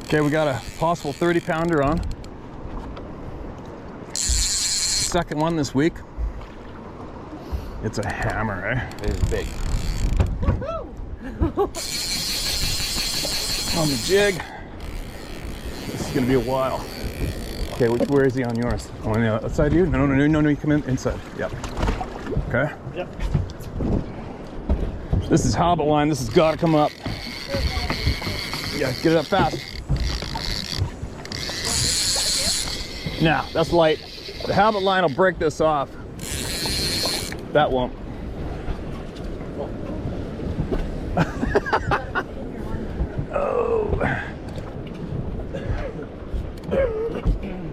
Okay, we got a possible 30-pounder on. Second one this week. It's a hammer, eh? It is big. On the jig. This is gonna be a while. Okay, where is he on yours? Oh, on the outside of you? No, you come in inside. Yep. Okay. Yep. This is habit line. This has got to come up. Yeah, get it up fast. Nah, that's light. The habit line will break this off. That won't. Oh.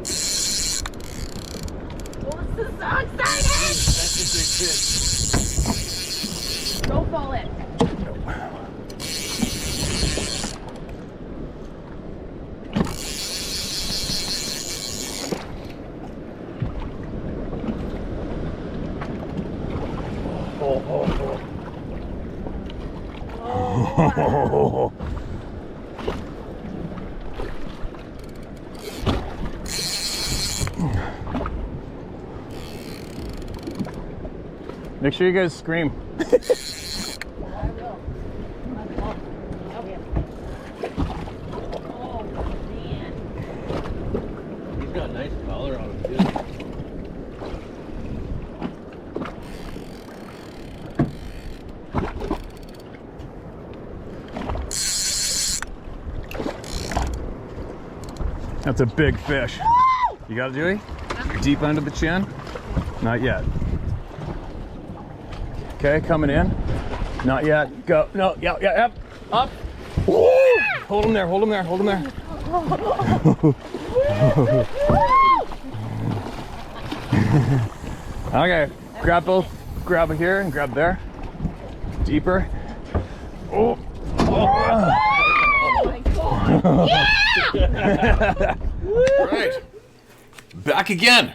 So excited! Don't fall in. Oh. Make sure you guys scream. I will. Oh, yeah. Oh, man. He's got a nice collar on him, too. That's a big fish. You got it, Dewey? Deep under the chin? Not yet. Okay, coming in. Not yet. Go. No, yeah, up. Woo! Hold him there, hold him there, hold him there. Okay, grab both. Grab it here and grab there. Deeper. Oh. Oh my God. Yeah! Right. Back again.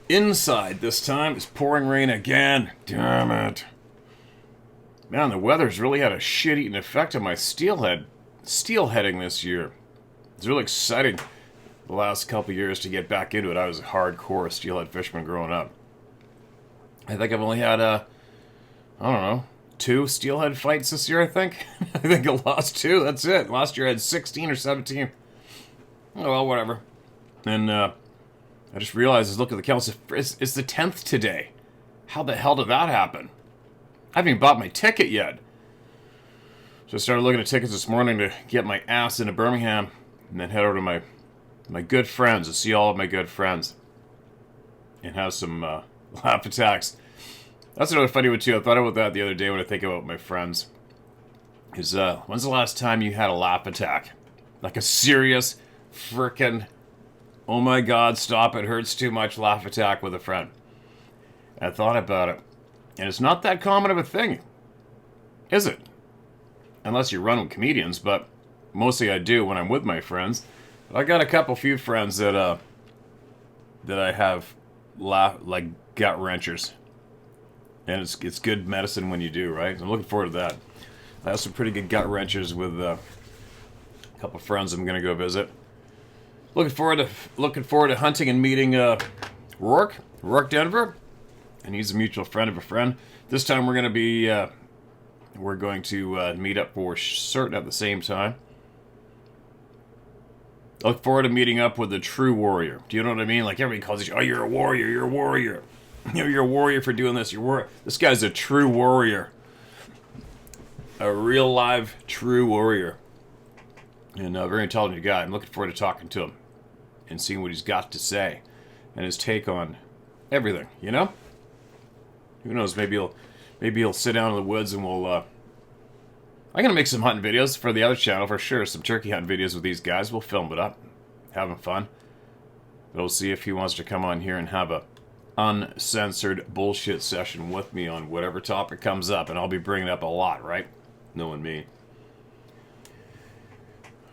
Inside this time. It's pouring rain again. Damn it. Man, the weather's really had a shit-eating effect on my steelheading this year. It's really exciting the last couple years to get back into it. I was a hardcore steelhead fisherman growing up. I think I've only had, I don't know, 2 steelhead fights this year, I think. I think I lost 2, that's it. Last year I had 16 or 17. Oh, well, whatever. And, I just realized, look at the calendar, it's the 10th today. How the hell did that happen? I haven't even bought my ticket yet. So I started looking at tickets this morning to get my ass into Birmingham and then head over to my good friends to see all of my good friends and have some laugh attacks. That's another funny one too. I thought about that the other day when I think about my friends. Is when's the last time you had a laugh attack? Like a serious frickin' oh my God, stop, it hurts too much laugh attack with a friend. And I thought about it. And it's not that common of a thing, is it? Unless you run with comedians, but mostly I do when I'm with my friends. But I got a few friends that I have like gut wrenchers. And it's good medicine when you do, right? I'm looking forward to that. I have some pretty good gut wrenchers with a couple friends I'm gonna go visit. Looking forward to hunting and meeting Rourke Denver, and he's a mutual friend of a friend. This time we're going to meet up for certain at the same time. I look forward to meeting up with a true warrior. Do you know what I mean? Like everybody calls you, oh, you're a warrior, you're a warrior. You know, you're a warrior for doing this. This guy's a true warrior, a real live true warrior. And a very intelligent guy. I'm looking forward to talking to him and seeing what he's got to say and his take on everything, you know? Who knows, maybe he'll sit down in the woods and we'll I'm gonna make some hunting videos for the other channel for sure, some turkey hunting videos with these guys. We'll film it up. Having fun. But we'll see if he wants to come on here and have a uncensored bullshit session with me on whatever topic comes up, and I'll be bringing up a lot, right? Knowing me.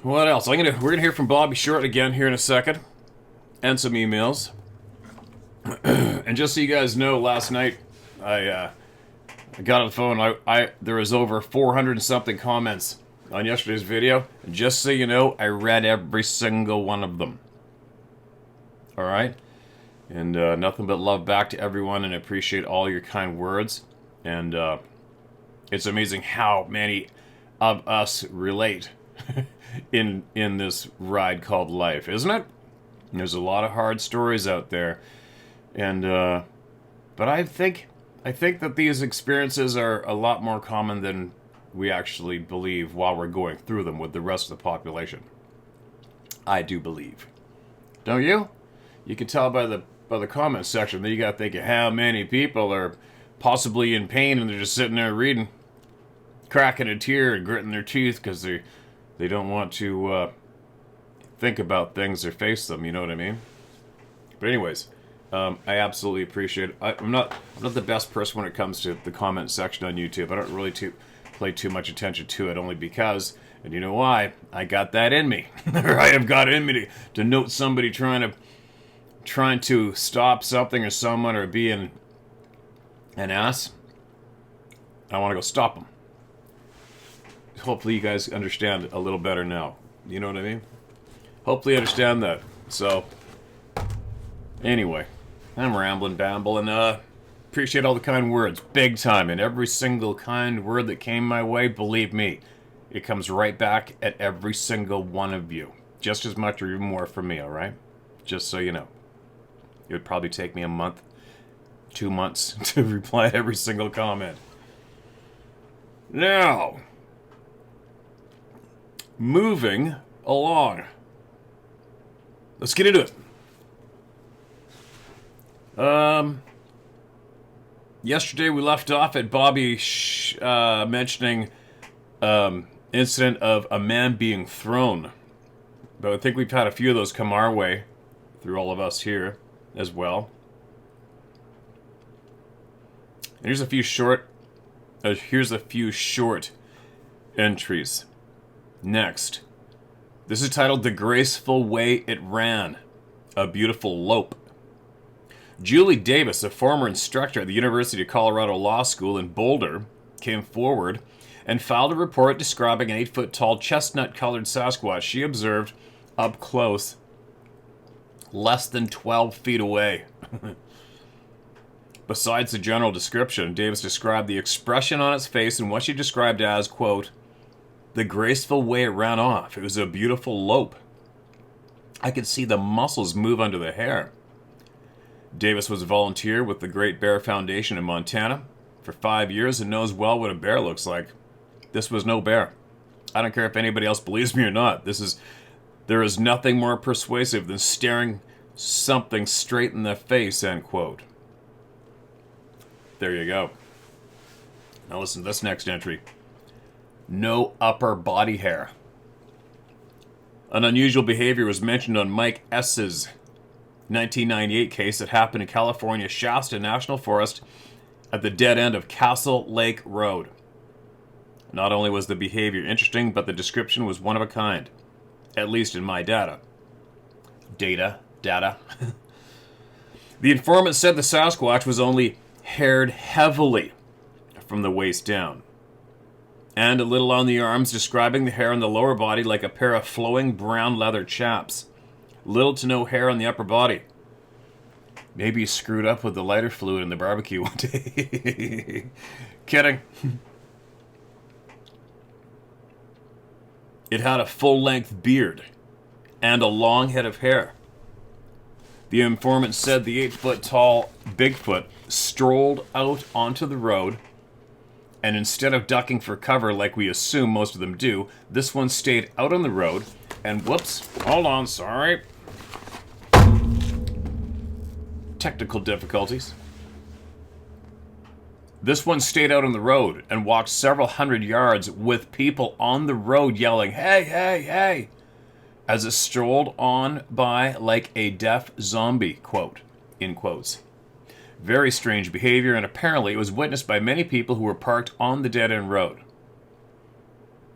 What else? We're gonna hear from Bobby Short again here in a second, and some emails. And just so you guys know, last night I got on the phone. There was over 400 and something comments on yesterday's video. And just so you know, I read every single one of them. Alright? And nothing but love back to everyone, and I appreciate all your kind words. And it's amazing how many of us relate in this ride called life, isn't it? And there's a lot of hard stories out there. And but I think that these experiences are a lot more common than we actually believe while we're going through them with the rest of the population. I do believe. Don't you? You can tell by the comment section that you got to think of how many people are possibly in pain and they're just sitting there reading, cracking a tear and gritting their teeth because they don't want to think about things or face them. You know what I mean? But anyways, I absolutely appreciate it. I'm not the best person when it comes to the comment section on YouTube. I don't really pay too much attention to it, only because, and you know why, I got that in me. Right? I've got it in me to note somebody trying to stop something or someone or be an ass. I want to go stop them. Hopefully you guys understand a little better now. You know what I mean? Hopefully you understand that. So, anyway, I'm rambling, bambling. Appreciate all the kind words, big time, and every single kind word that came my way. Believe me, it comes right back at every single one of you, just as much or even more from me. All right, just so you know, it would probably take me a month, 2 months to reply to every single comment. Now, moving along. Let's get into it. Yesterday we left off at Bobby mentioning incident of a man being thrown. But I think we've had a few of those come our way through all of us here as well. And here's a few short entries. Next. This is titled The Graceful Way It Ran, a Beautiful Lope. Julie Davis, a former instructor at the University of Colorado Law School in Boulder, came forward and filed a report describing an 8-foot-tall chestnut-colored Sasquatch she observed up close, less than 12 feet away. Besides the general description, Davis described the expression on its face and what she described as, quote, the graceful way it ran off. It was a beautiful lope. I could see the muscles move under the hair. Davis was a volunteer with the Great Bear Foundation in Montana for 5 years and knows well what a bear looks like. This was no bear. I don't care if anybody else believes me or not. There is nothing more persuasive than staring something straight in the face, end quote. There you go. Now listen to this next entry. No upper body hair. An unusual behavior was mentioned on Mike S.'s 1998 case that happened in California Shasta National Forest at the dead end of Castle Lake Road. Not only was the behavior interesting, but the description was one of a kind. At least in my data. Data. The informant said the Sasquatch was only haired heavily from the waist down, and a little on the arms, describing the hair on the lower body like a pair of flowing brown leather chaps. Little to no hair on the upper body. Maybe he screwed up with the lighter fluid in the barbecue one day. Kidding. It had a full-length beard and a long head of hair. The informant said the 8-foot-tall Bigfoot strolled out onto the road, and instead of ducking for cover like we assume most of them do, this one stayed out on the road and, whoops, hold on, sorry. Technical difficulties. This one stayed out on the road and walked several hundred yards with people on the road yelling, hey, hey, hey, as it strolled on by like a deaf zombie, quote, in quotes. Very strange behavior, and apparently it was witnessed by many people who were parked on the dead-end road.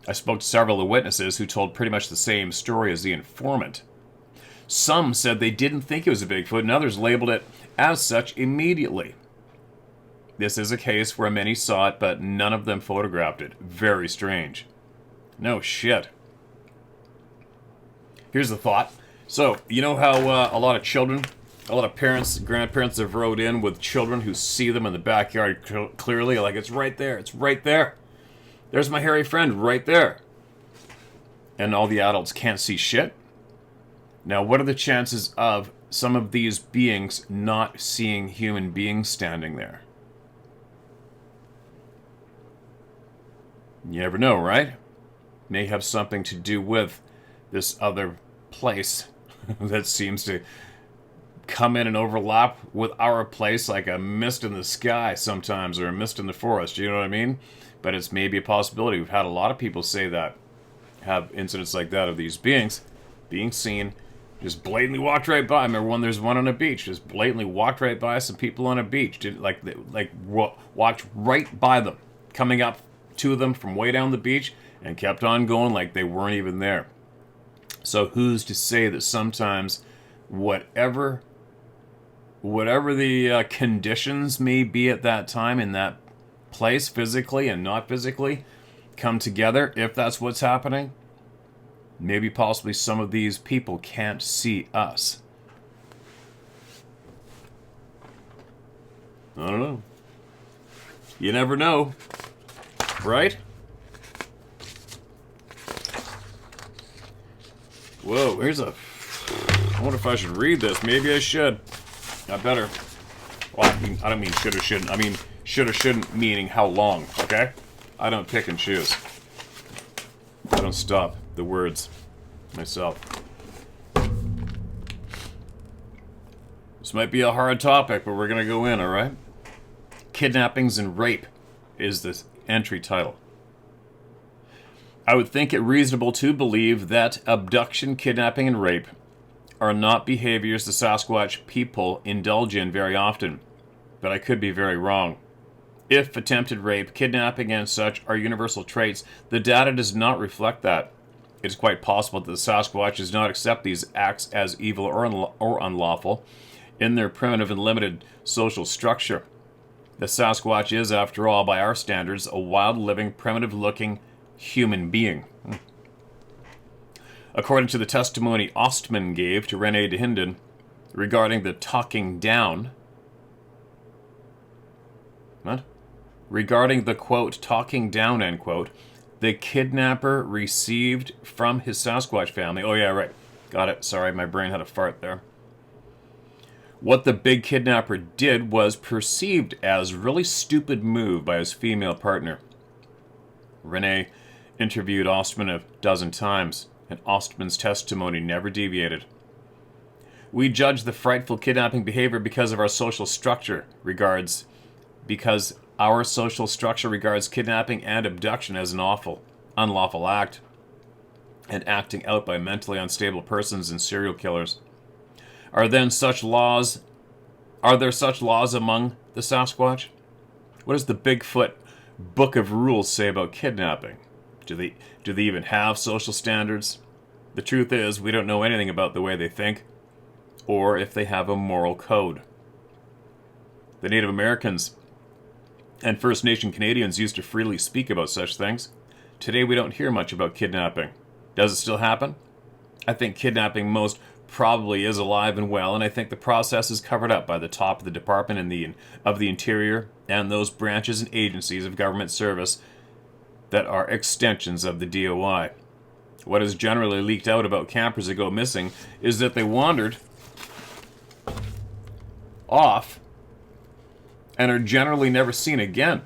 I spoke to several of the witnesses who told pretty much the same story as the informant. Some said they didn't think it was a Bigfoot, and others labeled it as such immediately. This is a case where many saw it, but none of them photographed it. Very strange. No shit. Here's the thought. So, you know how a lot of children, a lot of parents, grandparents have rode in with children who see them in the backyard clearly, like, it's right there, it's right there. There's my hairy friend right there. And all the adults can't see shit? Now, what are the chances of some of these beings not seeing human beings standing there? You never know, right? May have something to do with this other place that seems to come in and overlap with our place like a mist in the sky sometimes, or a mist in the forest, you know what I mean? But it's maybe a possibility. We've had a lot of people say that, have incidents like that of these beings being seen, just blatantly walked right by. I remember when there's one on a beach, just blatantly walked right by some people on a beach, walked right by them, coming up to them from way down the beach, and kept on going like they weren't even there. So who's to say that sometimes whatever the conditions may be at that time in that place, physically and not physically, come together, if that's what's happening, maybe possibly some of these people can't see us. I don't know. You never know, right? Whoa, here's a... I wonder if I should read this. Maybe I should. I better. Well, I don't mean should or shouldn't. I mean should or shouldn't, meaning how long, okay? I don't pick and choose. I don't stop the words myself. This might be a hard topic, but we're gonna go in, alright? Kidnappings and rape is the entry title. I would think it reasonable to believe that abduction, kidnapping, and rape are not behaviors the Sasquatch people indulge in very often, but I could be very wrong. If attempted rape, kidnapping, and such are universal traits, the data does not reflect that. It is quite possible that the Sasquatch does not accept these acts as evil or unlawful in their primitive and limited social structure. The Sasquatch is, after all, by our standards, a wild, living, primitive-looking human being. According to the testimony Ostman gave to René de Hinden regarding the talking down... What? Regarding the, quote, talking down, end quote, the kidnapper received from his Sasquatch family... Oh, yeah, right. Got it. Sorry, my brain had a fart there. What the big kidnapper did was perceived as a really stupid move by his female partner. René interviewed Ostman a dozen times, and Ostman's testimony never deviated. We judge the frightful kidnapping behavior because our social structure regards kidnapping and abduction as an unlawful act, and acting out by mentally unstable persons and serial killers. Are there such laws among the Sasquatch? What does the Bigfoot Book of Rules say about kidnapping? Do they even have social standards? The truth is, we don't know anything about the way they think, or if they have a moral code. The Native Americans and First Nation Canadians used to freely speak about such things. Today we don't hear much about kidnapping. Does it still happen? I think kidnapping most probably is alive and well, and I think the process is covered up by the top of the Department of the Interior and those branches and agencies of government service that are extensions of the DOI. What is generally leaked out about campers that go missing is that they wandered off and are generally never seen again.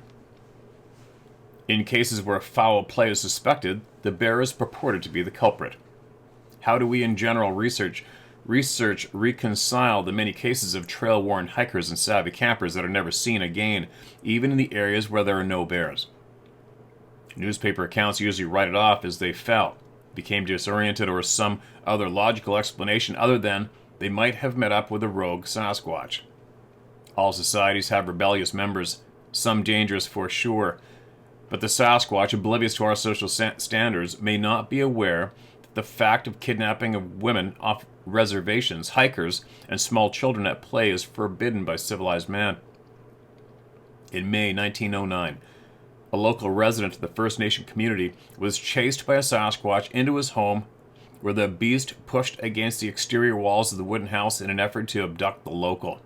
In cases where foul play is suspected, the bearer is purported to be the culprit. How do we in general research reconcile the many cases of trail-worn hikers and savvy campers that are never seen again, even in the areas where there are no bears? Newspaper accounts usually write it off as they fell, became disoriented, or some other logical explanation other than they might have met up with a rogue Sasquatch. All societies have rebellious members, some dangerous for sure, but the Sasquatch, oblivious to our social standards, may not be aware that the fact of kidnapping of women off reservations, hikers, and small children at play is forbidden by civilized man. In May 1909, a local resident of the First Nation community, was chased by a Sasquatch into his home, where the beast pushed against the exterior walls of the wooden house in an effort to abduct the local.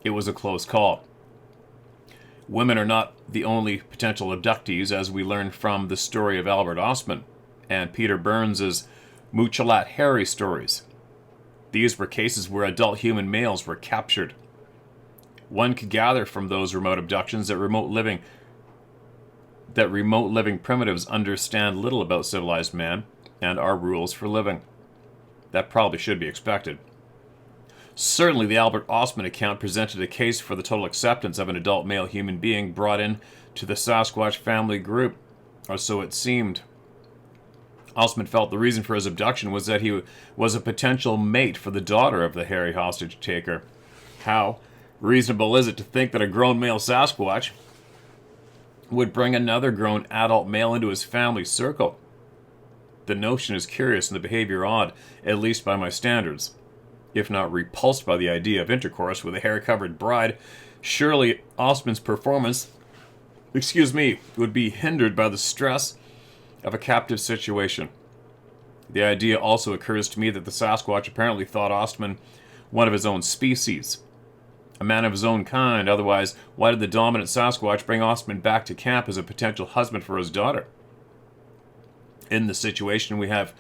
It was a close call. Women are not the only potential abductees, as we learn from the story of Albert Ostman and Peter Burns' Muchalat Harry stories. These were cases where adult human males were captured. One could gather from those remote abductions that remote living primitives understand little about civilized man and our rules for living. That probably should be expected. Certainly, the Albert Ostman account presented a case for the total acceptance of an adult male human being brought in to the Sasquatch family group, or so it seemed. Ostman felt the reason for his abduction was that he was a potential mate for the daughter of the hairy hostage taker. How reasonable is it to think that a grown male Sasquatch would bring another grown adult male into his family circle? The notion is curious and the behavior odd, at least by my standards. If not repulsed by the idea of intercourse with a hair-covered bride, surely Ostman's performance, would be hindered by the stress of a captive situation. The idea also occurs to me that the Sasquatch apparently thought Ostman one of his own species, a man of his own kind. Otherwise, why did the dominant Sasquatch bring Ostman back to camp as a potential husband for his daughter? In the situation, we have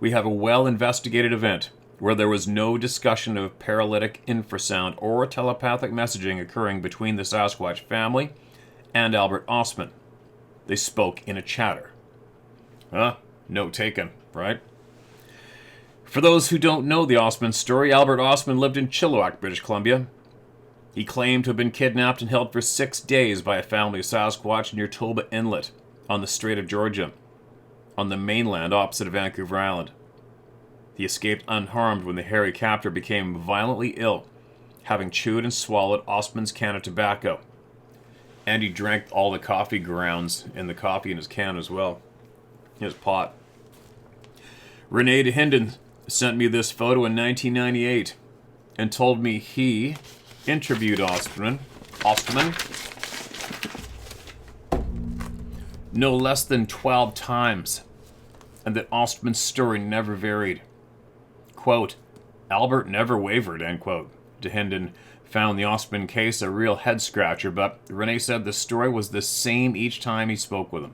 a well-investigated event where there was no discussion of paralytic infrasound or telepathic messaging occurring between the Sasquatch family and Albert Ostman. They spoke in a chatter. Note taken, right? For those who don't know the Ostman story, Albert Ostman lived in Chilliwack, British Columbia. He claimed to have been kidnapped and held for 6 days by a family of Sasquatch near Toba Inlet on the Strait of Georgia, on the mainland opposite of Vancouver Island. He escaped unharmed when the hairy captor became violently ill, having chewed and swallowed Ostman's can of tobacco. And he drank all the coffee grounds in the coffee in his can as well. His pot. Rene de Hinden sent me this photo in 1998 and told me he interviewed Ostman no less than 12 times, and that Ostman's story never varied. Quote, Albert never wavered, end quote. De Hinden found the Ostman case a real head-scratcher, but Rene said the story was the same each time he spoke with him.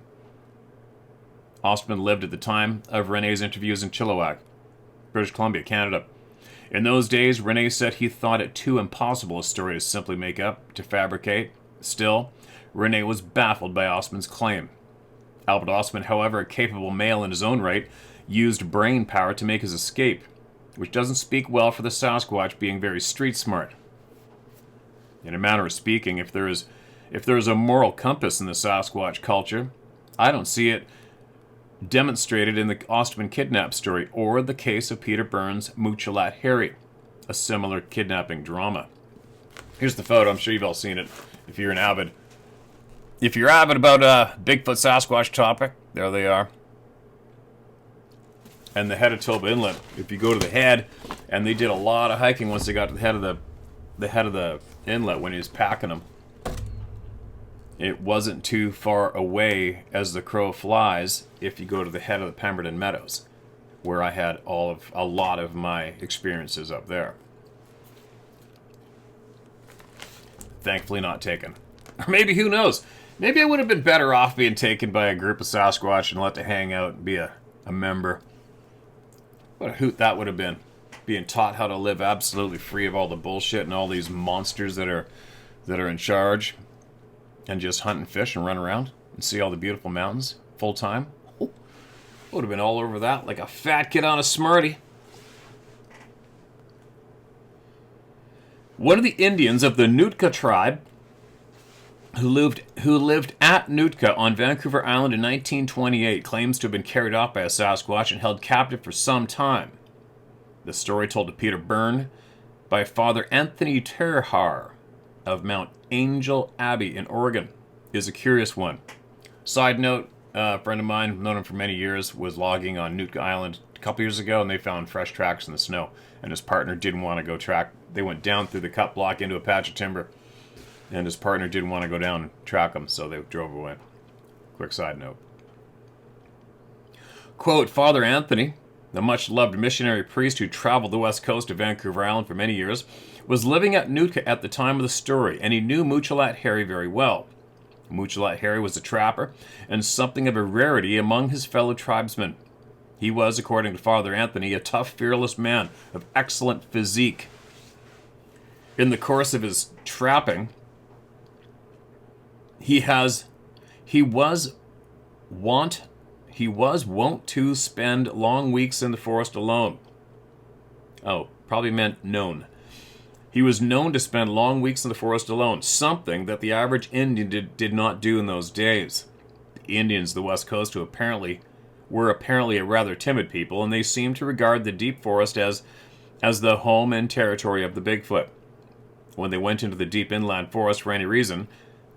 Ostman lived at the time of Rene's interviews in Chilliwack, British Columbia, Canada. In those days, Rene said he thought it too impossible a story to simply make up, to fabricate. Still, Rene was baffled by Ostman's claim. Albert Ostman, however, a capable male in his own right, used brain power to make his escape, which doesn't speak well for the Sasquatch being very street smart. In a manner of speaking, if there is a moral compass in the Sasquatch culture, I don't see it demonstrated in the Ostman kidnap story or the case of Peter Burns' Muchalat Harry, a similar kidnapping drama. Here's the photo. I'm sure you've all seen it if you're avid about Bigfoot Sasquatch topic. There they are. And the head of Toba Inlet. If you go to the head, and they did a lot of hiking once they got to the head of the inlet when he was packing them. It wasn't too far away as the crow flies if you go to the head of the Pemberton Meadows, where I had a lot of my experiences up there. Thankfully not taken. Or maybe, who knows? Maybe I would have been better off being taken by a group of Sasquatch and let to hang out and be a member. What a hoot that would have been. Being taught how to live absolutely free of all the bullshit and all these monsters that are in charge. And just hunt and fish and run around and see all the beautiful mountains full time. Oh, I would have been all over that like a fat kid on a Smartie. One of the Indians of the Nootka tribe who lived at Nootka on Vancouver Island in 1928 claims to have been carried off by a Sasquatch and held captive for some time. The story told to Peter Byrne by Father Anthony Terhar of Mount Angel Abbey in Oregon is a curious one. Side note, a friend of mine, known him for many years, was logging on Nootka Island a couple years ago, and they found fresh tracks in the snow, and his partner didn't want to go track. They went down through the cut block into a patch of timber. and his partner didn't want to go down and track him, so they drove away. Quick side note. Quote, Father Anthony, the much-loved missionary priest who traveled the west coast of Vancouver Island for many years, was living at Nootka at the time of the story, and he knew Muchalat Harry very well. Muchalat Harry was a trapper, and something of a rarity among his fellow tribesmen. He was, according to Father Anthony, a tough, fearless man of excellent physique. In the course of his trapping, he was wont to spend long weeks in the forest alone. Oh, probably meant known. He was known to spend long weeks in the forest alone, something that the average Indian did not do in those days. The Indians of the West Coast were apparently a rather timid people, and they seemed to regard the deep forest as the home and territory of the Bigfoot. When they went into the deep inland forest for any reason,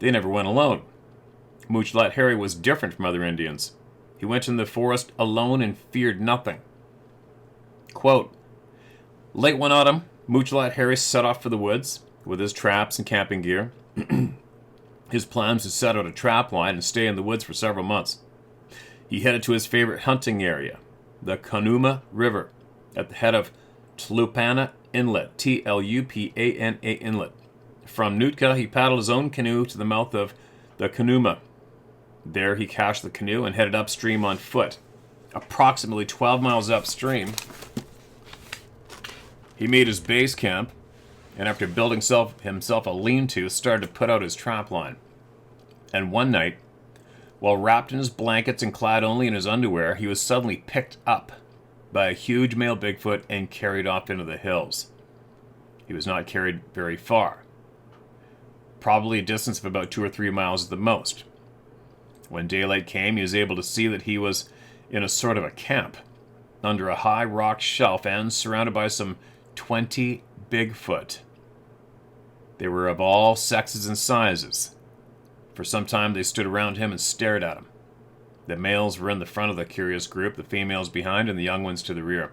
they never went alone. Muchalat Harry was different from other Indians. He went in the forest alone and feared nothing. Quote, late one autumn, Muchalat Harry set off for the woods with his traps and camping gear. His plan was to set out a trap line and stay in the woods for several months. He headed to his favorite hunting area, the Conuma River, at the head of Tlupana Inlet, Tlupana Inlet. From Nootka, he paddled his own canoe to the mouth of the Conuma. There he cached the canoe and headed upstream on foot. Approximately 12 miles upstream, he made his base camp, and after building himself a lean-to, started to put out his trap line. And one night, while wrapped in his blankets and clad only in his underwear, he was suddenly picked up by a huge male Bigfoot and carried off into the hills. He was not carried very far, probably a distance of about 2 or 3 miles at the most. When daylight came, he was able to see that he was in a sort of a camp, under a high rock shelf and surrounded by some 20 Bigfoot. They were of all sexes and sizes. For some time they stood around him and stared at him. The males were in the front of the curious group, the females behind, and the young ones to the rear.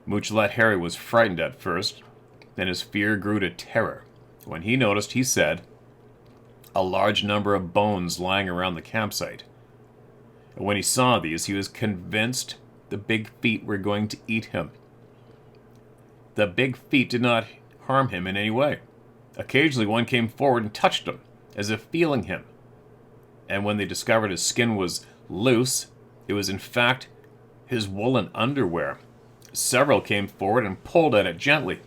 Muchalat Harry was frightened at first, then his fear grew to terror. When he noticed, he said, a large number of bones lying around the campsite. And when he saw these, he was convinced the big feet were going to eat him. The big feet did not harm him in any way. Occasionally one came forward and touched him, as if feeling him. And when they discovered his skin was loose, it was in fact his woolen underwear. Several came forward and pulled at it gently.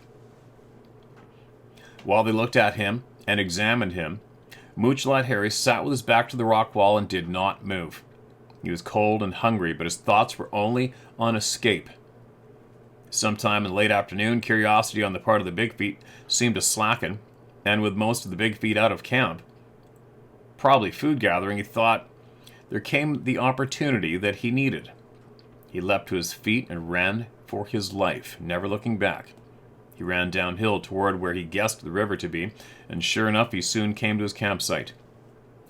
While they looked at him and examined him, Muchalat Harry sat with his back to the rock wall and did not move. He was cold and hungry, but his thoughts were only on escape. Sometime in late afternoon, curiosity on the part of the Big Feet seemed to slacken, and with most of the Big Feet out of camp, probably food gathering, he thought there came the opportunity that he needed. He leapt to his feet and ran for his life, never looking back. He ran downhill toward where he guessed the river to be, and sure enough, he soon came to his campsite.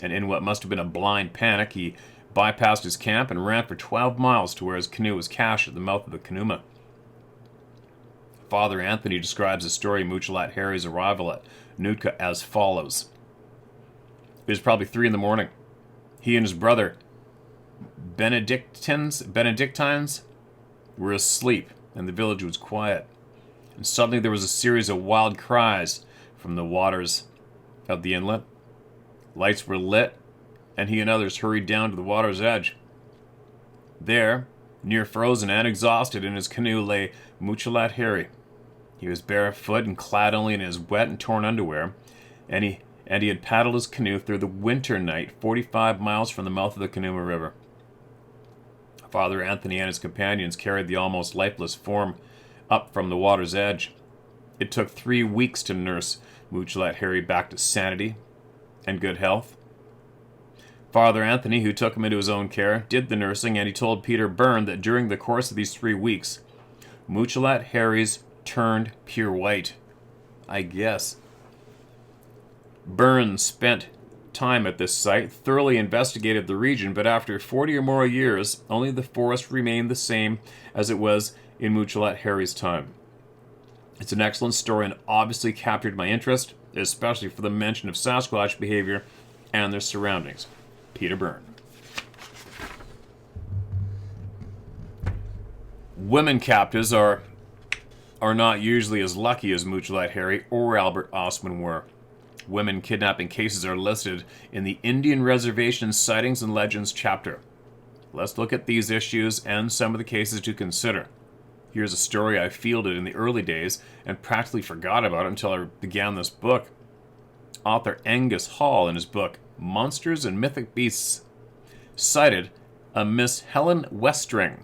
And in what must have been a blind panic, he bypassed his camp and ran for 12 miles to where his canoe was cached at the mouth of the Conuma. Father Anthony describes the story of Muchalat Harry's arrival at Nootka as follows. It was probably 3 in the morning. He and his brother, Benedictines, were asleep, and the village was quiet. And suddenly there was a series of wild cries from the waters of the inlet. Lights were lit, and he and others hurried down to the water's edge. There, near frozen and exhausted in his canoe, lay Muchalat Harry. He was barefoot and clad only in his wet and torn underwear, and he had paddled his canoe through the winter night 45 miles from the mouth of the Conuma River. Father Anthony and his companions carried the almost lifeless form up from the water's edge. It took 3 weeks to nurse Muchalat Harry back to sanity and good health. Father Anthony, who took him into his own care, did the nursing, and he told Peter Byrne that during the course of these 3 weeks, Muchalat Harry's turned pure white. I guess. Byrne spent time at this site, thoroughly investigated the region, but after 40 or more years, only the forest remained the same as it was in Muchalat Harry's time. It's an excellent story and obviously captured my interest, especially for the mention of Sasquatch behavior and their surroundings. Peter Byrne. Women captives are not usually as lucky as Moochlight Harry or Albert Ostman were. Women kidnapping cases are listed in the Indian Reservation Sightings and Legends chapter. Let's look at these issues and some of the cases to consider. Here's a story I fielded in the early days and practically forgot about until I began this book. Author Angus Hall, in his book Monsters and Mythic Beasts, cited a Miss Helen Westring,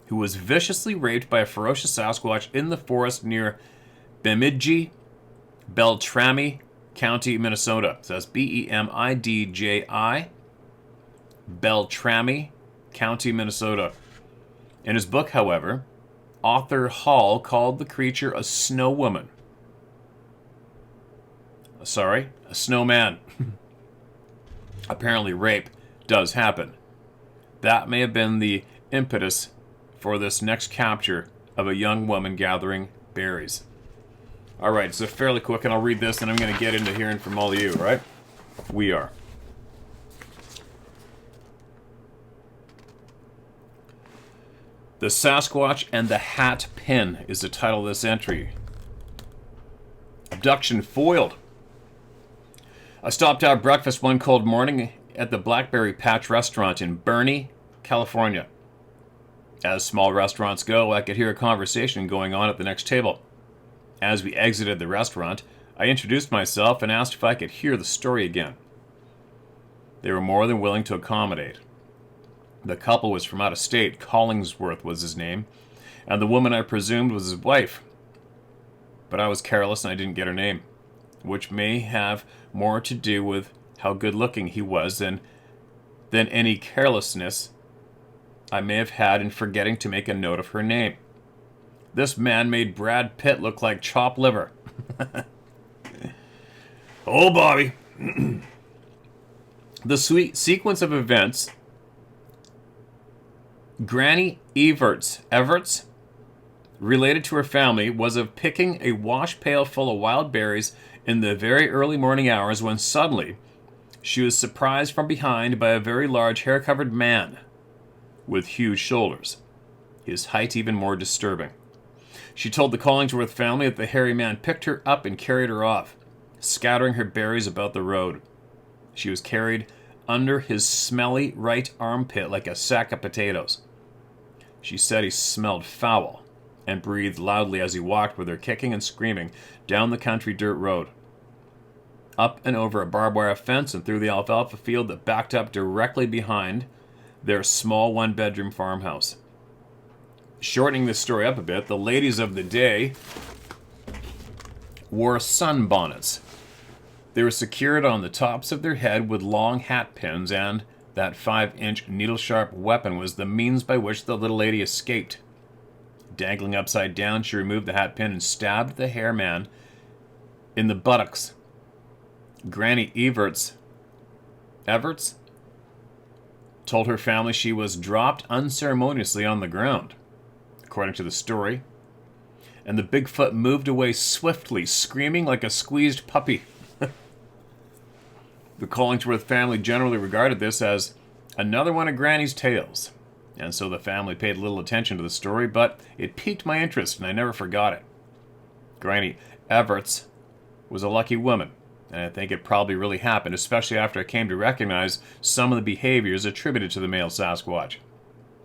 who was viciously raped by a ferocious Sasquatch in the forest near Bemidji, Beltrami County, Minnesota. It says Bemidji, Beltrami County, Minnesota. In his book, however, author Hall called the creature a snow woman. Sorry, a snowman. Apparently rape does happen. That may have been the impetus for this next capture of a young woman gathering berries. Alright, so fairly quick, and I'll read this, and I'm going to get into hearing from all of you, right? We are. The Sasquatch and the Hat Pin is the title of this entry. Abduction foiled. I stopped out breakfast one cold morning at the Blackberry Patch restaurant in Bernie, California. As small restaurants go, I could hear a conversation going on at the next table. As we exited the restaurant, I introduced myself and asked if I could hear the story again. They were more than willing to accommodate. The couple was from out of state. Collingsworth was his name, and the woman I presumed was his wife. But I was careless and I didn't get her name, which may have more to do with how good-looking he was than any carelessness I may have had in forgetting to make a note of her name. This man made Brad Pitt look like chopped liver. Oh, Bobby. The sequence of events. Granny Everts, related to her family, was of picking a wash pail full of wild berries in the very early morning hours when suddenly she was surprised from behind by a very large hair-covered man with huge shoulders, his height even more disturbing. She told the Collingsworth family that the hairy man picked her up and carried her off, scattering her berries about the road. She was carried under his smelly right armpit like a sack of potatoes. She said he smelled foul and breathed loudly as he walked with her, kicking and screaming down the country dirt road, up and over a barbed wire fence and through the alfalfa field that backed up directly behind their small one-bedroom farmhouse. Shortening this story up a bit, the ladies of the day wore sunbonnets. They were secured on the tops of their head with long hat pins, and that 5-inch needle-sharp weapon was the means by which the little lady escaped. Dangling upside down, she removed the hat pin and stabbed the hair man in the buttocks. Granny Everts told her family she was dropped unceremoniously on the ground, according to the story, and the Bigfoot moved away swiftly, screaming like a squeezed puppy. The Collingsworth family generally regarded this as another one of Granny's tales, and so the family paid little attention to the story, but it piqued my interest, and I never forgot it. Granny Everts was a lucky woman, and I think it probably really happened, especially after I came to recognize some of the behaviors attributed to the male Sasquatch.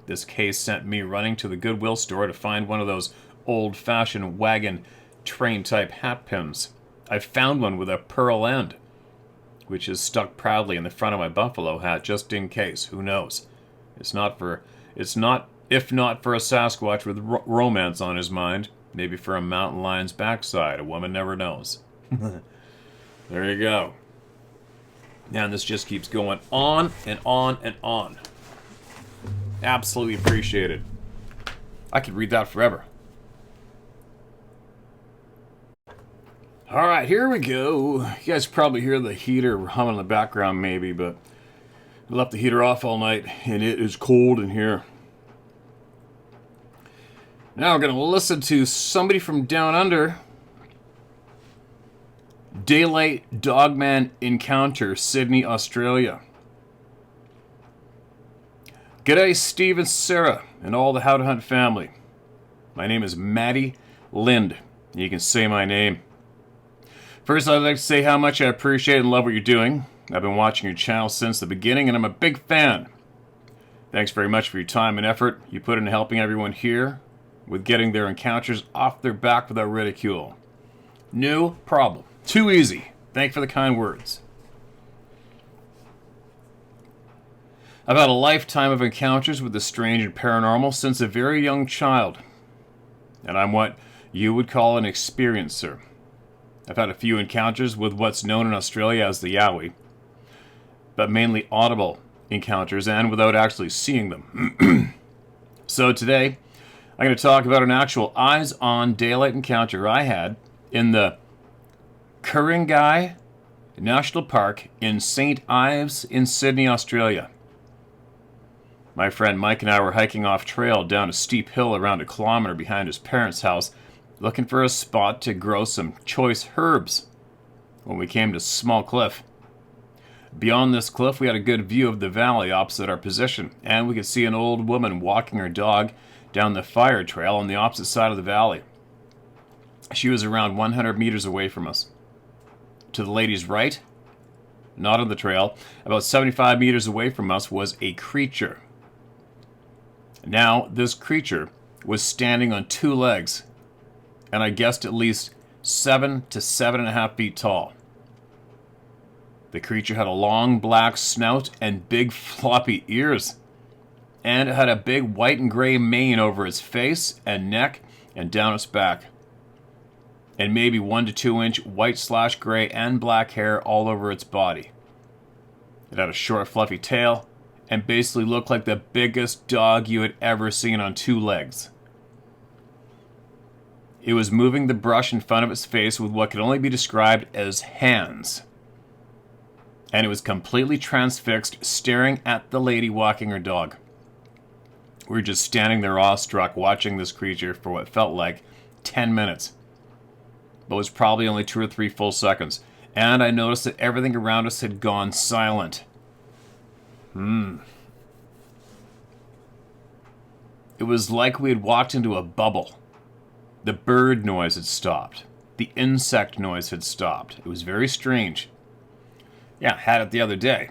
This case sent me running to the Goodwill store to find one of those old-fashioned wagon train-type hat pins. I found one with a pearl end, which is stuck proudly in the front of my buffalo hat just in case. Who knows? If not for a Sasquatch with romance on his mind, maybe for a mountain lion's backside. A woman never knows. There you go. And this just keeps going on and on and on. Absolutely appreciated. I could read that forever. Alright, here we go. You guys probably hear the heater humming in the background maybe, but I left the heater off all night and it is cold in here. Now we're going to listen to somebody from down under, Daylight Dogman Encounter, Sydney, Australia. G'day, Steve and Sarah, and all the How to Hunt family. My name is Maddie Lind. You can say my name. First, I'd like to say how much I appreciate and love what you're doing. I've been watching your channel since the beginning, and I'm a big fan. Thanks very much for your time and effort you put into helping everyone here with getting their encounters off their back without ridicule. No problem. Too easy. Thank you for the kind words. I've had a lifetime of encounters with the strange and paranormal since a very young child, and I'm what you would call an experiencer. I've had a few encounters with what's known in Australia as the Yowie, but mainly audible encounters and without actually seeing them. So today, I'm going to talk about an actual eyes-on daylight encounter I had in the Ku-ring-gai National Park in St. Ives in Sydney, Australia. My friend Mike and I were hiking off trail down a steep hill around a kilometer behind his parents' house, looking for a spot to grow some choice herbs when we came to a small cliff. Beyond this cliff, we had a good view of the valley opposite our position, and we could see an old woman walking her dog down the fire trail on the opposite side of the valley. She was around 100 meters away from us. To the lady's right, not on the trail, about 75 meters away from us was a creature. Now, this creature was standing on two legs, and I guessed at least 7 to 7.5 feet tall. The creature had a long black snout and big floppy ears, and it had a big white and gray mane over its face and neck and down its back, and maybe 1 to 2 inch white/gray and black hair all over its body. It had a short fluffy tail and basically looked like the biggest dog you had ever seen on two legs. It was moving the brush in front of its face with what could only be described as hands. And it was completely transfixed, staring at the lady walking her dog. We were just standing there awestruck, watching this creature for what felt like 10 minutes. But it was probably only 2 or 3 full seconds. And I noticed that everything around us had gone silent. It was like we had walked into a bubble. The bird noise had stopped. The insect noise had stopped. It was very strange. Yeah, had it the other day.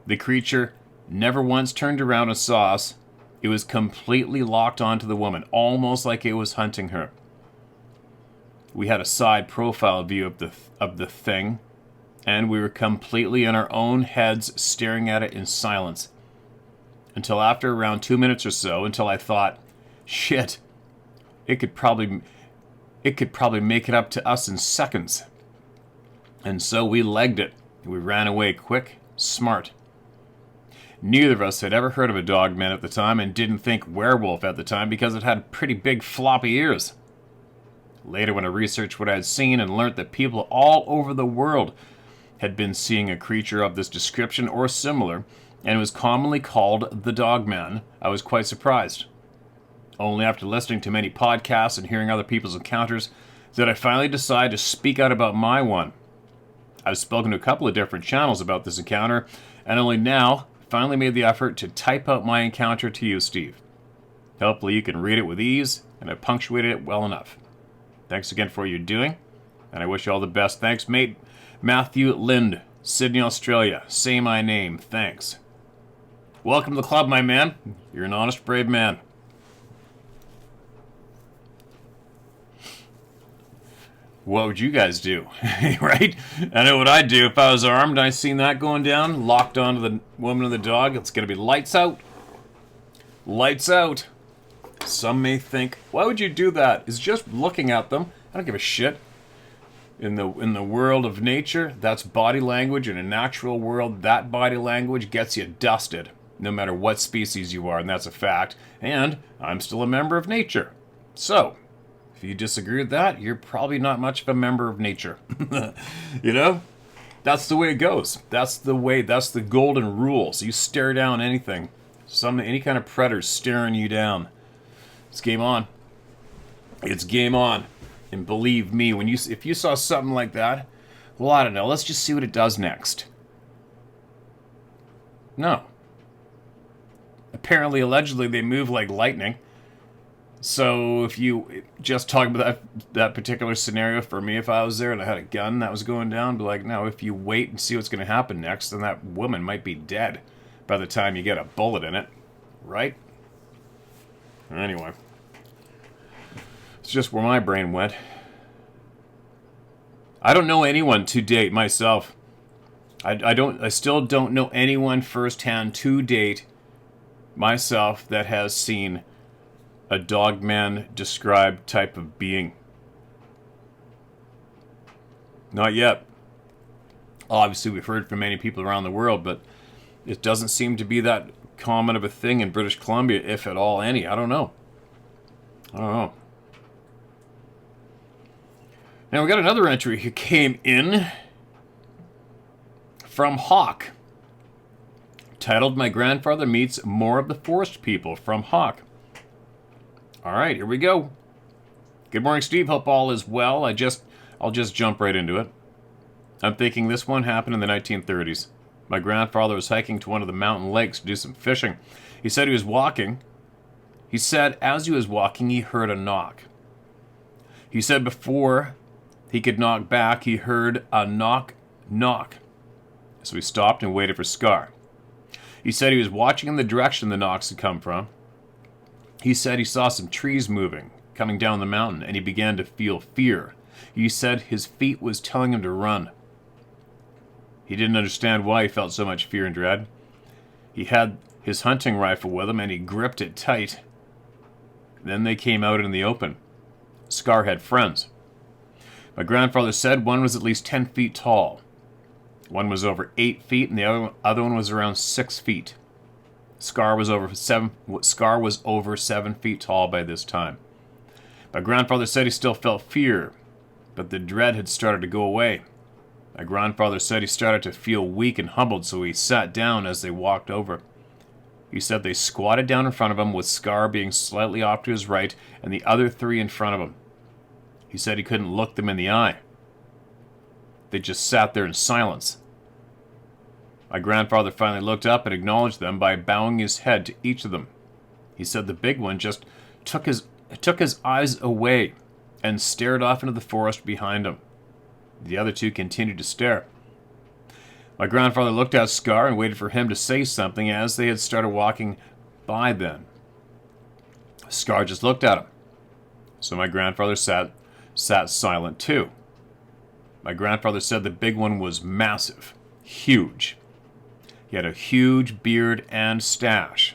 The creature never once turned around and saw us. It was completely locked onto the woman, almost like it was hunting her. We had a side profile view of the thing, and we were completely in our own heads staring at it in silence. Until after around 2 minutes or so, until I thought, shit, it could probably make it up to us in seconds. And so we legged it. We ran away quick, smart. Neither of us had ever heard of a dogman at the time and didn't think werewolf at the time because it had pretty big floppy ears. Later, when I researched what I had seen and learnt that people all over the world had been seeing a creature of this description or similar, and it was commonly called the dogman, I was quite surprised. Only after listening to many podcasts and hearing other people's encounters did I finally decide to speak out about my one. I've spoken to a couple of different channels about this encounter, and only now finally made the effort to type out my encounter to you, Steve. Hopefully you can read it with ease, and I punctuated it well enough. Thanks again for what you're doing, and I wish you all the best. Thanks, mate. Matthew Lind, Sydney, Australia. Say my name. Thanks. Welcome to the club, my man. You're an honest, brave man. What would you guys do? Right? I know what I'd do if I was armed and I seen that going down, locked onto the woman and the dog. It's going to be lights out. Lights out. Some may think, why would you do that? It's just looking at them. I don't give a shit. In the world of nature, that's body language. In a natural world, that body language gets you dusted, no matter what species you are, and that's a fact. And I'm still a member of nature. So, if you disagree with that, you're probably not much of a member of nature. You know? That's the way it goes. That's the golden rules. You stare down anything. Any kind of predator staring you down. It's game on. It's game on. And believe me, if you saw something like that, well, I don't know. Let's just see what it does next. No. Apparently, allegedly, they move like lightning. So if you just talk about that particular scenario, for me, if I was there and I had a gun that was going down, I'd be like, no, if you wait and see what's going to happen next, then that woman might be dead by the time you get a bullet in it. Right? Anyway. It's just where my brain went. I don't know anyone to date myself. I still don't know anyone firsthand to date myself that has seen a dogman described type of being. Not yet. Obviously, we've heard from many people around the world, but it doesn't seem to be that common of a thing in British Columbia, if at all any. I don't know. Now, we got another entry who came in from Hawk, titled "My Grandfather Meets More of the Forest People" from Hawk. All right, here we go. Good morning, Steve. Hope all is well. I'll just jump right into it. I'm thinking this one happened in the 1930s. My grandfather was hiking to one of the mountain lakes to do some fishing. He said as he was walking, he heard a knock. He said before he could knock back, he heard a knock. So he stopped and waited for Scar. He said he was watching in the direction the knocks had come from. He said he saw some trees moving, coming down the mountain, and he began to feel fear. He said his feet was telling him to run. He didn't understand why he felt so much fear and dread. He had his hunting rifle with him, and he gripped it tight. Then they came out in the open. Scar had friends. My grandfather said one was at least 10 feet tall. One was over 8 feet, and the other one was around 6 feet. Scar was over 7 feet tall by this time. My grandfather said he still felt fear, but the dread had started to go away. My grandfather said he started to feel weak and humbled, so he sat down as they walked over. He said they squatted down in front of him, with Scar being slightly off to his right and the other three in front of him. He said he couldn't look them in the eye. They just sat there in silence. My grandfather finally looked up and acknowledged them by bowing his head to each of them. He said the big one just took his eyes away and stared off into the forest behind him. The other two continued to stare. My grandfather looked at Scar and waited for him to say something, as they had started walking by then. Scar just looked at him. So my grandfather sat silent too. My grandfather said the big one was massive, huge. He had a huge beard and stash.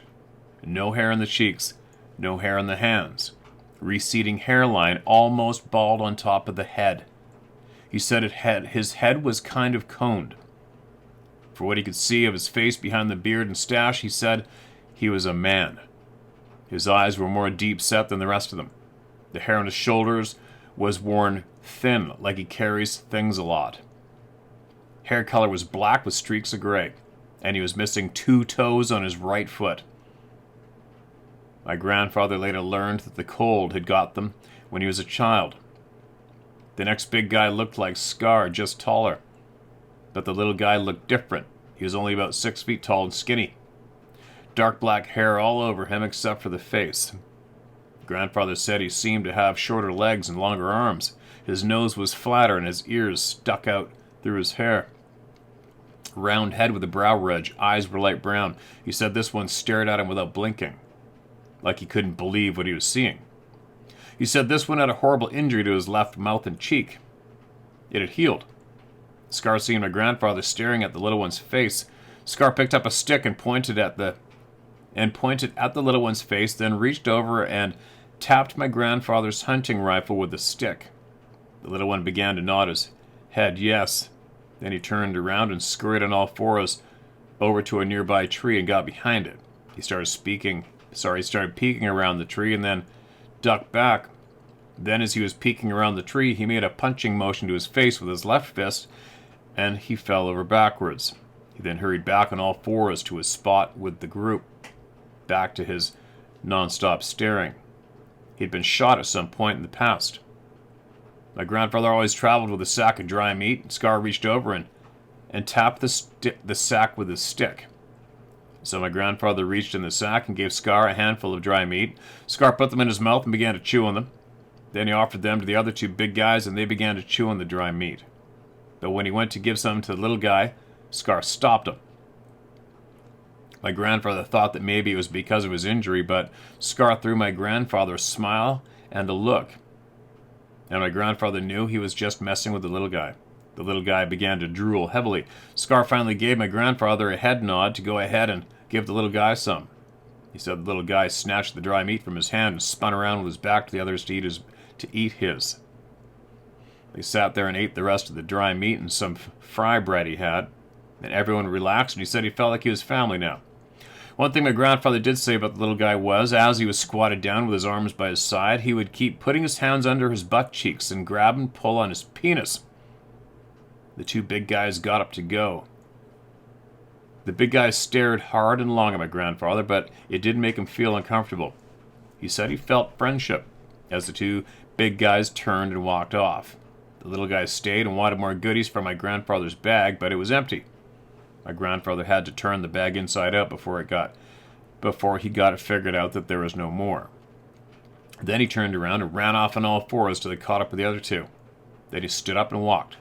No hair in the cheeks, no hair on the hands. Receding hairline, almost bald on top of the head. He said his head was kind of coned. For what he could see of his face behind the beard and stash, he said he was a man. His eyes were more deep set than the rest of them. The hair on his shoulders was worn thin, like he carries things a lot. Hair color was black with streaks of gray, and he was missing 2 toes on his right foot. My grandfather later learned that the cold had got them when he was a child. The next big guy looked like Scar, just taller. But the little guy looked different. He was only about 6 feet tall and skinny. Dark black hair all over him except for the face. Grandfather said he seemed to have shorter legs and longer arms. His nose was flatter and his ears stuck out through his hair. Round head with a brow ridge, eyes were light brown. He said this one stared at him without blinking, like he couldn't believe what he was seeing. He said this one had a horrible injury to his left mouth and cheek. It had healed. Scar seeing my grandfather staring at the little one's face. Scar picked up a stick and pointed at the little one's face, then reached over and tapped my grandfather's hunting rifle with the stick. The little one began to nod his head yes. Then he turned around and scurried on all fours over to a nearby tree and got behind it. He started peeking around the tree and then ducked back. Then as he was peeking around the tree, he made a punching motion to his face with his left fist, and he fell over backwards. He then hurried back on all fours to his spot with the group, back to his non-stop staring. He'd been shot at some point in the past. My grandfather always traveled with a sack of dry meat. Scar reached over and tapped the sack with his stick. So my grandfather reached in the sack and gave Scar a handful of dry meat. Scar put them in his mouth and began to chew on them. Then he offered them to the other two big guys, and they began to chew on the dry meat. But when he went to give some to the little guy, Scar stopped him. My grandfather thought that maybe it was because of his injury, but Scar threw my grandfather a smile and a look. And my grandfather knew he was just messing with the little guy. The little guy began to drool heavily. Scar finally gave my grandfather a head nod to go ahead and give the little guy some. He said the little guy snatched the dry meat from his hand and spun around with his back to the others to eat his. They sat there and ate the rest of the dry meat and some fry bread he had. And everyone relaxed, and he said he felt like he was family now. One thing my grandfather did say about the little guy was, as he was squatted down with his arms by his side, he would keep putting his hands under his butt cheeks and grab and pull on his penis. The two big guys got up to go. The big guy stared hard and long at my grandfather, but it didn't make him feel uncomfortable. He said he felt friendship as the two big guys turned and walked off. The little guy stayed and wanted more goodies from my grandfather's bag, but it was empty. My grandfather had to turn the bag inside out before he got it figured out that there was no more. Then he turned around and ran off on all fours till he caught up with the other two. Then he stood up and walked.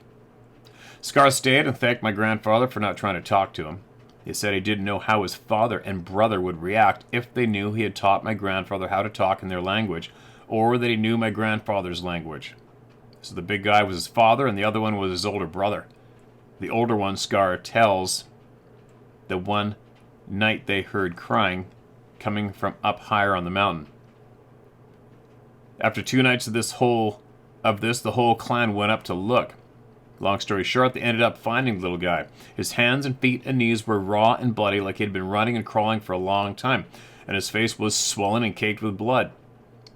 Scar stayed and thanked my grandfather for not trying to talk to him. He said he didn't know how his father and brother would react if they knew he had taught my grandfather how to talk in their language, or that he knew my grandfather's language. So the big guy was his father, and the other one was his older brother. The older one, Scar tells, the one night they heard crying coming from up higher on the mountain. After 2 nights of the whole clan went up to look. Long story short, they ended up finding the little guy. His hands and feet and knees were raw and bloody like he'd been running and crawling for a long time, and his face was swollen and caked with blood.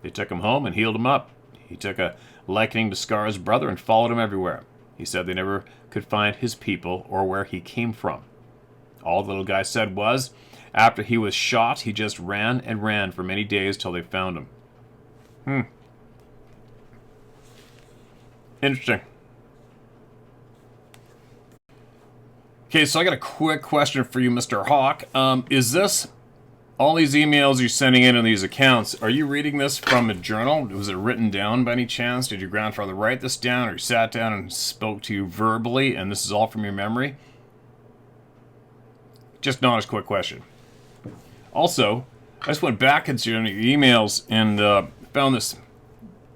They took him home and healed him up. He took a liking to Scar's brother and followed him everywhere. He said they never could find his people or where he came from. All the little guy said was, after he was shot, he just ran and ran for many days till they found him. Interesting. Okay, so I got a quick question for you, Mr. Hawk. Is this, all these emails you're sending in on these accounts, are you reading this from a journal? Was it written down by any chance? Did your grandfather write this down, or he sat down and spoke to you verbally, and this is all from your memory? Just not as quick question. Also, I just went back into your emails and found this.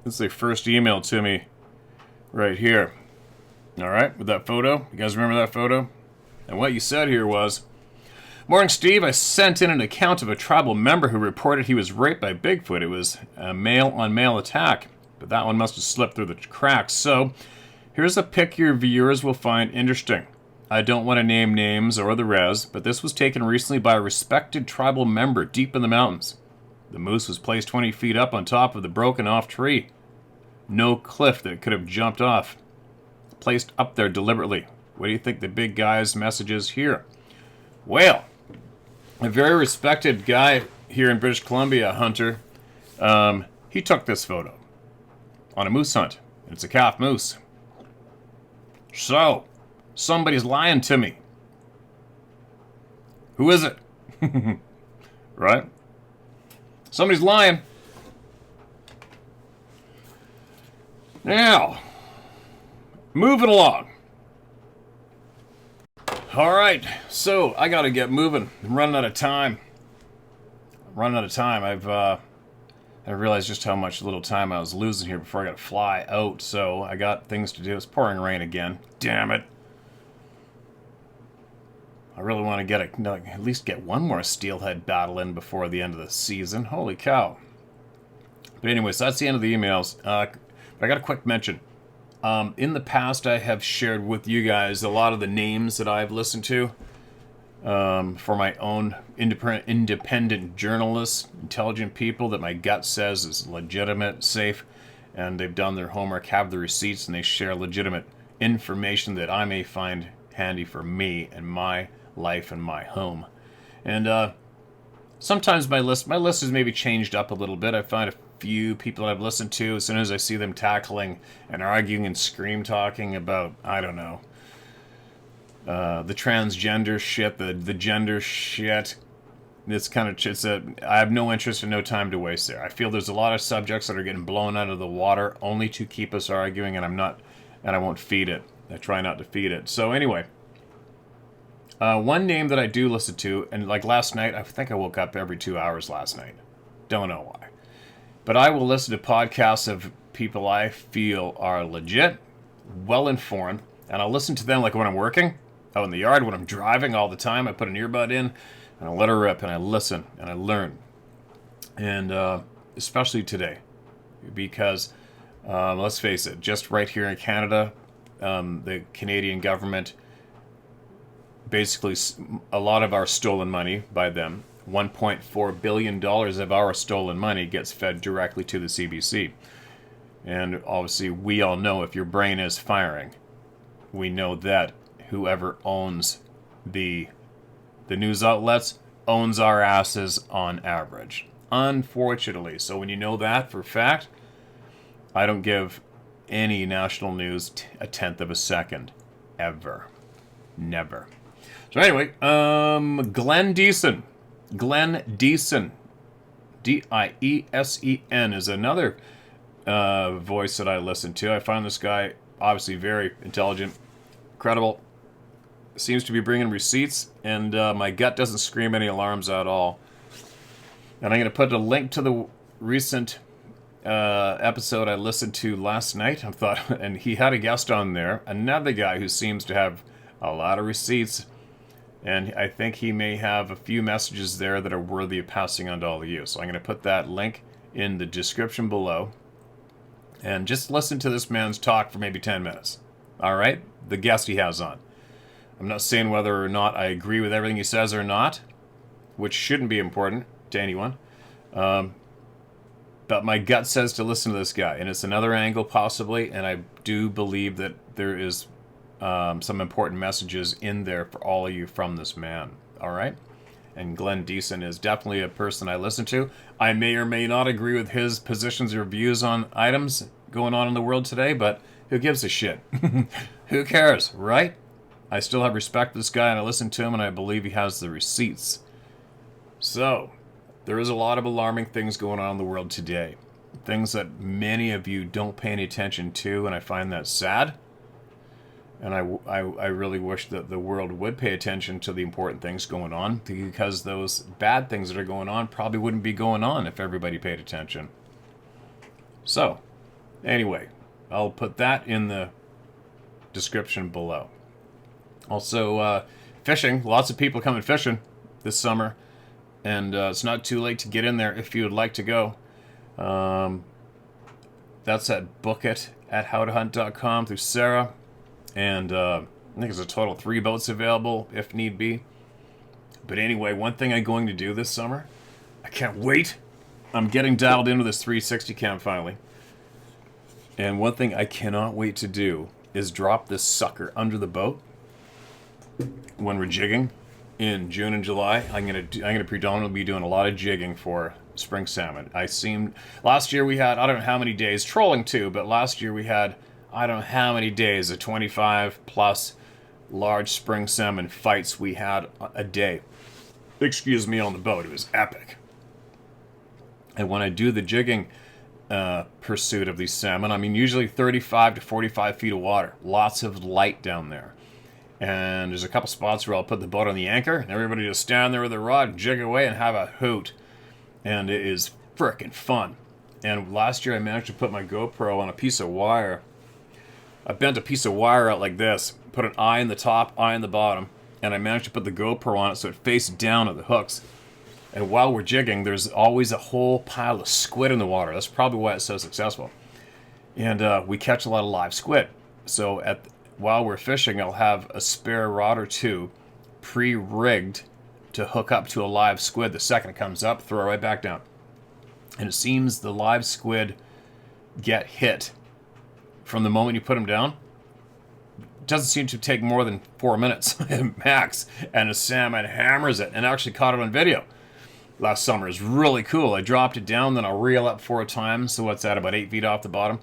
This is the first email to me right here. All right, with that photo. You guys remember that photo? And what you said here was, "Morning, Steve. I sent in an account of a tribal member who reported he was raped by Bigfoot. It was a male-on-male attack, but that one must have slipped through the cracks. So, here's a pic your viewers will find interesting. I don't want to name names or the res, but this was taken recently by a respected tribal member deep in the mountains. The moose was placed 20 feet up on top of the broken-off tree. No cliff that it could have jumped off. Placed up there deliberately. What do you think the big guy's message is here?" Well, a very respected guy here in British Columbia, hunter, he took this photo on a moose hunt. It's a calf moose. So, somebody's lying to me. Who is it? Right? Somebody's lying. Now, moving along. All right, so I got to get moving. I'm running out of time. I realized just how much little time I was losing here before I got to fly out, so I got things to do. It's pouring rain again. Damn it. I really want to at least get one more steelhead battle in before the end of the season. Holy cow. But anyways, that's the end of the emails. But I got a quick mention. In the past, I have shared with you guys a lot of the names that I've listened to for my own independent journalists, intelligent people that my gut says is legitimate, safe, and they've done their homework, have the receipts, and they share legitimate information that I may find handy for me and my life and my home. And sometimes my list has maybe changed up a little bit. I find a few people that I've listened to, as soon as I see them tackling and arguing and scream talking about, I don't know, the transgender shit, the gender shit, it's kind of, I have no interest and no time to waste there. I feel there's a lot of subjects that are getting blown out of the water only to keep us arguing, and I won't feed it. I try not to feed it. So anyway, one name that I do listen to, and like last night, I think I woke up every 2 hours last night. Don't know why. But I will listen to podcasts of people I feel are legit, well-informed, and I'll listen to them like when I'm working, out in the yard, when I'm driving all the time. I put an earbud in, and I let her rip, and I listen, and I learn. And especially today, because let's face it, just right here in Canada, the Canadian government, basically a lot of our stolen money by them, $1.4 billion of our stolen money gets fed directly to the CBC. And obviously, we all know if your brain is firing, we know that whoever owns the news outlets owns our asses on average, unfortunately. So when you know that for a fact, I don't give any national news a tenth of a second, ever, never. So anyway, Glenn Deason, Diesen is another voice that I listen to. I find this guy obviously very intelligent, credible, seems to be bringing receipts, and my gut doesn't scream any alarms at all. And I'm going to put a link to the recent episode I listened to last night. And he had a guest on there, another guy who seems to have a lot of receipts, and I think he may have a few messages there that are worthy of passing on to all of you. So I'm going to put that link in the description below, and just listen to this man's talk for maybe 10 minutes. All right? The guest he has on. I'm not saying whether or not I agree with everything he says or not, which shouldn't be important to anyone. But my gut says to listen to this guy, and it's another angle possibly, and I do believe that there is some important messages in there for all of you from this man. All right? And Glenn Deason is definitely a person I listen to. I may or may not agree with his positions or views on items going on in the world today, but who gives a shit? Who cares, right? I still have respect for this guy, and I listen to him, and I believe he has the receipts. So, there is a lot of alarming things going on in the world today. Things that many of you don't pay any attention to, and I find that sad. And I really wish that the world would pay attention to the important things going on, because those bad things that are going on probably wouldn't be going on if everybody paid attention. So, anyway, I'll put that in the description below. Also, fishing. Lots of people coming fishing this summer, and it's not too late to get in there if you would like to go. That's at bookit at howtohunt.com through Sarah, and I think there's a total of 3 boats available if need be. But anyway, one thing I'm going to do this summer, I can't wait. I'm getting dialed into this 360 cam finally. And one thing I cannot wait to do is drop this sucker under the boat when we're jigging in June and July. I'm gonna predominantly be doing a lot of jigging for spring salmon. Last year we had, I don't know how many days, trolling too, but last year we had, I don't know how many days of 25 plus large spring salmon fights we had a day. Excuse me, on the boat. It was epic. And when I do the jigging pursuit of these salmon, I mean usually 35 to 45 feet of water. Lots of light down there. And there's a couple spots where I'll put the boat on the anchor, and everybody just stand there with a rod, jig away, and have a hoot. And it is frickin' fun. And last year I managed to put my GoPro on a piece of wire. I bent a piece of wire out like this, put an eye in the top, eye in the bottom, and I managed to put the GoPro on it so it faced down at the hooks. And while we're jigging, there's always a whole pile of squid in the water. That's probably why it's so successful. And we catch a lot of live squid. So while we're fishing, I'll have a spare rod or two pre-rigged to hook up to a live squid. The second it comes up, throw it right back down. And it seems the live squid get hit from the moment you put them down. It doesn't seem to take more than 4 minutes max, and a salmon hammers it, and I actually caught it on video. last summer. It's really cool. I dropped it down, then I'll reel up 4 times, so what's that, about 8 feet off the bottom?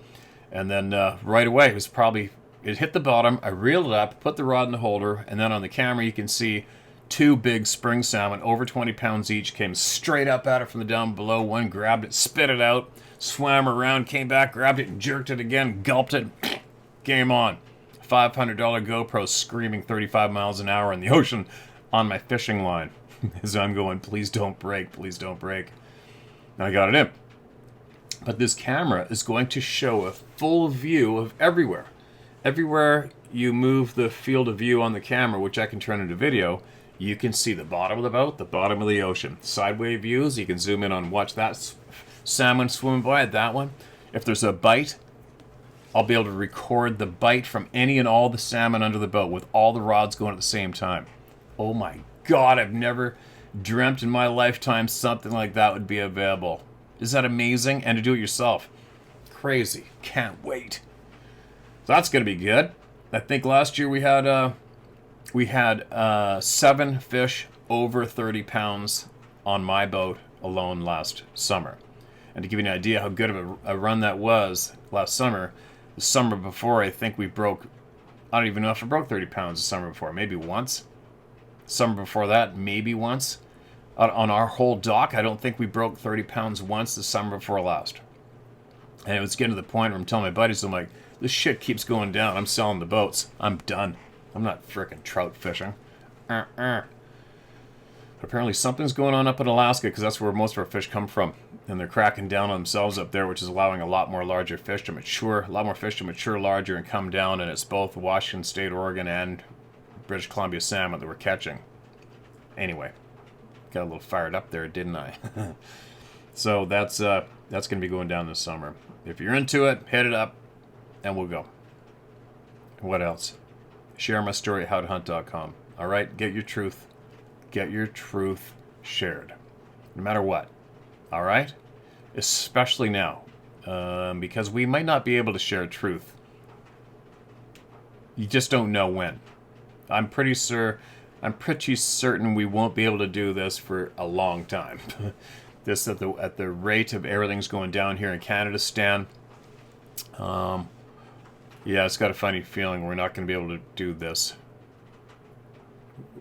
And then right away, it hit the bottom, I reeled it up, put the rod in the holder, and then on the camera you can see 2 big spring salmon, over 20 pounds each, came straight up at it from the down below. One grabbed it, spit it out, swam around, came back, grabbed it, and jerked it again, gulped it, game on. $500 GoPro screaming 35 miles an hour in the ocean on my fishing line as I'm going, please don't break, please don't break. And I got it in. But this camera is going to show a full view of everywhere. Everywhere you move the field of view on the camera, which I can turn into video, you can see the bottom of the boat, the bottom of the ocean. Sideways views, you can zoom in on, watch that salmon swimming by, that one. If there's a bite, I'll be able to record the bite from any and all the salmon under the boat with all the rods going at the same time. Oh my God, I've never dreamt in my lifetime something like that would be available. Is that amazing? And to do it yourself. Crazy. Can't wait. So that's going to be good. I think last year we had 7 fish over 30 pounds on my boat alone last summer. And to give you an idea how good of a run that was last summer, the summer before, I think we broke, I don't even know if I broke 30 pounds the summer before, maybe once. Summer before that, maybe once. On our whole dock, I don't think we broke 30 pounds once the summer before last. And it was getting to the point where I'm telling my buddies, I'm like, this shit keeps going down. I'm selling the boats. I'm done. I'm not frickin' trout fishing. Apparently something's going on up in Alaska because that's where most of our fish come from. And they're cracking down on themselves up there, which is allowing a lot more larger fish to mature, a lot more fish to mature larger and come down. And it's both Washington State, Oregon, and British Columbia salmon that we're catching. Anyway, got a little fired up there, didn't I? So that's going to be going down this summer. If you're into it, hit it up, and we'll go. What else? Share my story at howtohunt.com. All right, get your truth shared, no matter what. All right, especially now, because we might not be able to share truth. You just don't know when. I'm pretty certain we won't be able to do this for a long time. This at the rate of everything's going down here in Canada, Stan. Yeah, it's got a funny feeling we're not going to be able to do this.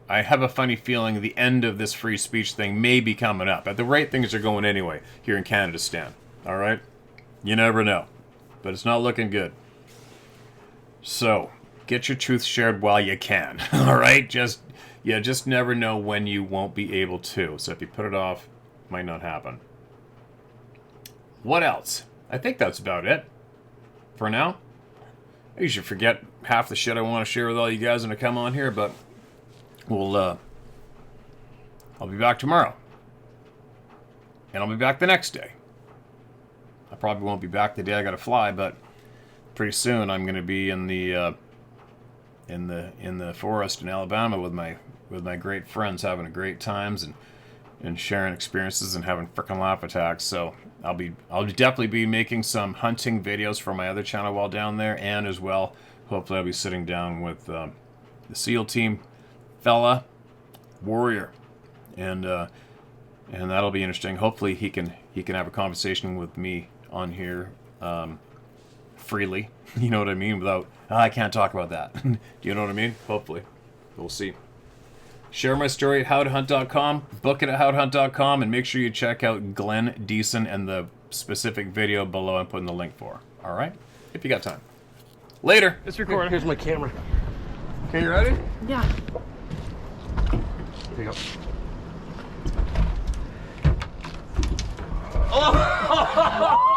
I have a funny feeling the end of this free speech thing may be coming up. At the rate things are going anyway, here in Canada, Stan. All right? You never know. But it's not looking good. So, get your truth shared while you can. All right? Just never know when you won't be able to. So if you put it off, it might not happen. What else? I think that's about it. For now. I usually forget half the shit I want to share with all you guys when I come on here, but I'll be back tomorrow. And I'll be back the next day. I probably won't be back the day I gotta fly, but pretty soon I'm gonna be in the forest in Alabama with my great friends, having a great times and sharing experiences and having frickin' laugh attacks. So I'll definitely be making some hunting videos for my other channel while down there, and as well, hopefully I'll be sitting down with the SEAL team fella, Warrior, and that'll be interesting. Hopefully he can have a conversation with me on here freely. You know what I mean? Without I can't talk about that. Do you know what I mean? Hopefully, we'll see. Share my story at howtohunt.com, book it at howtohunt.com, and make sure you check out Glenn Deason and the specific video below I'm putting the link for. All right? If you got time. Later. It's recording. Here's my camera. Okay, you ready? Yeah. Here you go. Oh!